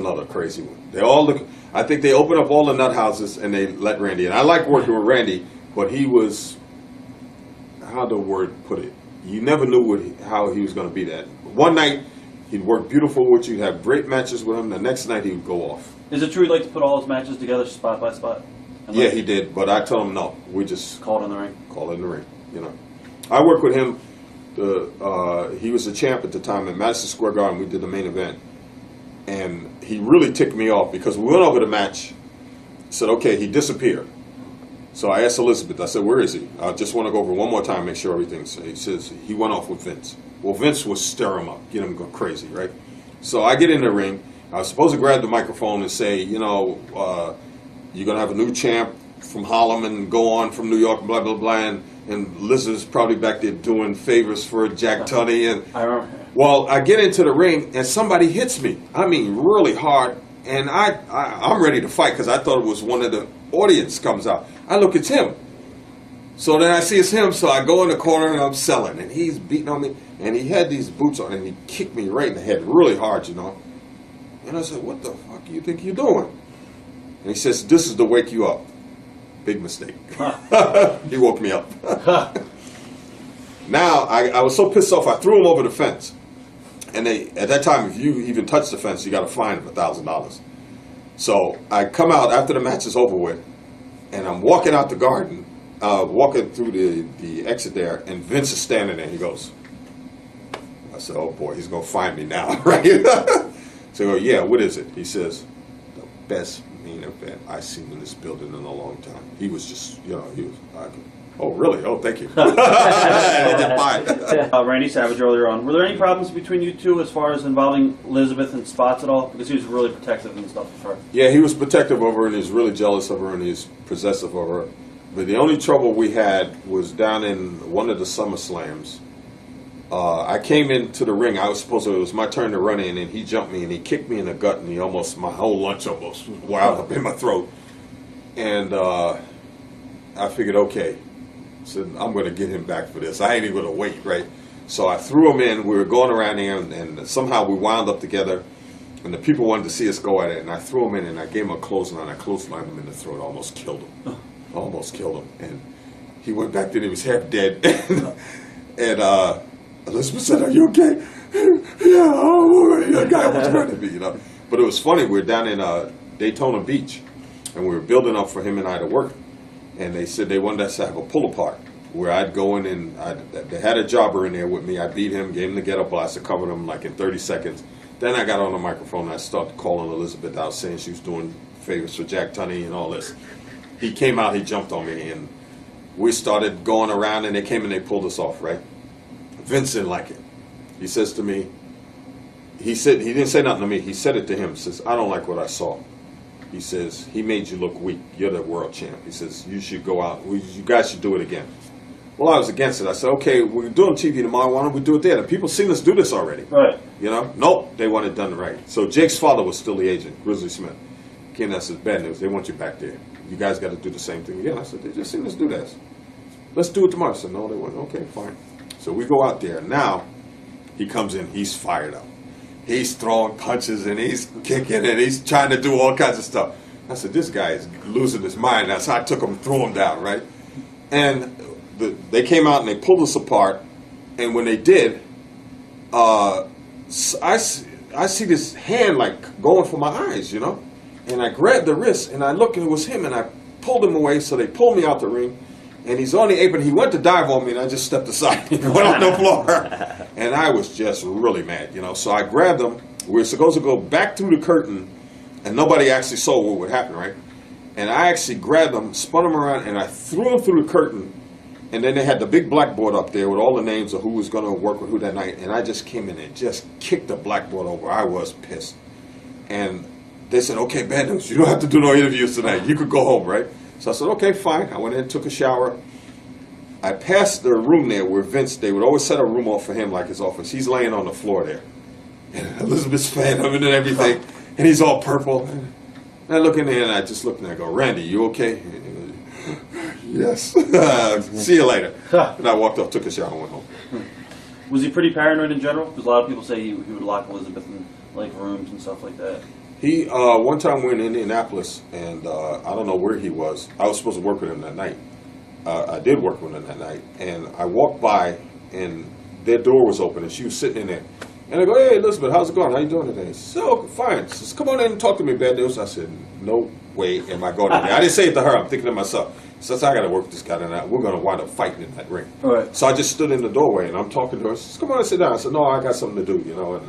Another crazy one. They all look. I think they opened up all the nut houses and they let Randy in. I like working with Randy, but he was, how the word put it, you never knew how he was going to be that. One night he'd work beautiful with you, have great matches with him. The next night he would go off. Is it true he'd like to put all his matches together spot by spot? Yeah, he did, but I told him no. We just call it in the ring. Call it in the ring. You know, I worked with him. He was the champ at the time at Madison Square Garden. We did the main event. And he really ticked me off because we went over the match, said, okay, he disappeared. So I asked Elizabeth, I said, where is he? I just want to go over one more time, make sure everything's, he says, he went off with Vince. Well, Vince was stir him up, get him go crazy, right? So I get in the ring. I was supposed to grab the microphone and say, you know, you're going to have a new champ from Harlem and go on from New York, blah, blah, blah. And Liz is probably back there doing favors for Jack Tunney. And I remember. Well, I get into the ring and somebody hits me. I mean, really hard. And I'm ready to fight because I thought it was one of the audience comes out. I look, it's him. So then I see it's him. So I go in the corner and I'm selling. And he's beating on me. And he had these boots on and he kicked me right in the head really hard, you know. And I said, what the fuck do you think you're doing? And he says, this is to wake you up. Big mistake. He woke me up. Now, I was so pissed off, I threw him over the fence. And at that time, if you even touch the fence, you got a fine of $1,000. So I come out after the match is over with, and I'm walking out the garden, walking through the exit there, and Vince is standing there. He goes, I said, oh boy, he's going to find me now, right? So I go, yeah, what is it? He says, the best main event I've seen in this building in a long time. He was just, you know, he was, oh, really? Oh, thank you. Randy Savage earlier on. Were there any problems between you two as far as involving Elizabeth and spots at all? Because he was really protective and stuff of her. Yeah, he was protective of her, and he was really jealous of her, and he was possessive of her. But the only trouble we had was down in one of the SummerSlams. I came into the ring. It was my turn to run in, and he jumped me, and he kicked me in the gut, and my whole lunch almost wound up in my throat. And I figured, okay. So I'm going to get him back for this. I ain't even going to wait, right? So I threw him in. We were going around there, and somehow we wound up together. And the people wanted to see us go at it. And I threw him in, and I gave him a clothesline. I clotheslined him in the throat. Almost killed him. Almost killed him. And he went back there. He was half dead. And Elizabeth said, "Are you okay?" Yeah, the guy was ready to be, you know. But it was funny. We were down in Daytona Beach, and we were building up for him and I to work. And they said they wanted us to have a pull-apart where I'd go in and they had a jobber in there with me. I beat him, gave him the ghetto blaster, covered him like in 30 seconds. Then I got on the microphone and I started calling Elizabeth out, saying she was doing favors for Jack Tunney and all this. He came out, he jumped on me, and we started going around, and they came and they pulled us off, right? Vince didn't like it. He says to me, he didn't say nothing to me. He said it to him. He says, I don't like what I saw. He says, he made you look weak. You're the world champ. He says, you should go out. You guys should do it again. Well, I was against it. I said, okay, we're doing TV tomorrow. Why don't we do it there? The people seen us do this already. Right. You know? Nope. They want it done right. So Jake's father was still the agent, Grizzly Smith. Came and I said, bad news. They want you back there. You guys got to do the same thing again. I said, they just seen us do this. Let's do it tomorrow. I said, no, they went, okay, fine. So we go out there. Now, he comes in. He's fired up. He's throwing punches and he's kicking and he's trying to do all kinds of stuff. I said, this guy is losing his mind. That's how I took him and threw him down, right? And they came out and they pulled us apart. And when they did, I see this hand like going for my eyes, you know? And I grabbed the wrist and I looked and it was him and I pulled him away. So they pulled me out the ring. And he's on the apron. He went to dive on me, and I just stepped aside. He went on the floor. And I was just really mad, you know. So I grabbed him. We were supposed to go back through the curtain, and nobody actually saw what would happen, right? And I actually grabbed him, spun him around, and I threw him through the curtain. And then they had the big blackboard up there with all the names of who was going to work with who that night. And I just came in and just kicked the blackboard over. I was pissed. And they said, okay, bad news. You don't have to do no interviews tonight. You could go home, right? So I said, okay, fine. I went in, took a shower. I passed the room there where Vince, they would always set a room off for him like his office. He's laying on the floor there. And Elizabeth's fan him and everything. And he's all purple. And I look in there and I just look and I go, Randy, you okay? Yes. See you later. And I walked off, took a shower, and went home. Was he pretty paranoid in general? Because a lot of people say he would lock Elizabeth in like rooms and stuff like that. He one time we're in Indianapolis, and I don't know where he was. I was supposed to work with him that night. I did work with him that night, and I walked by, and their door was open, and she was sitting in there. And I go, "Hey, Elizabeth, how's it going? How you doing today?" She said, "Oh, fine." She says, "Come on in and talk to me, bad news." I said, "No way am I going in there." I didn't say it to her. I'm thinking to myself. Since I got to work with this guy tonight, we're going to wind up fighting in that ring. Right. So I just stood in the doorway, and I'm talking to her. She says, "Come on and sit down." I said, "No, I got something to do, you know." And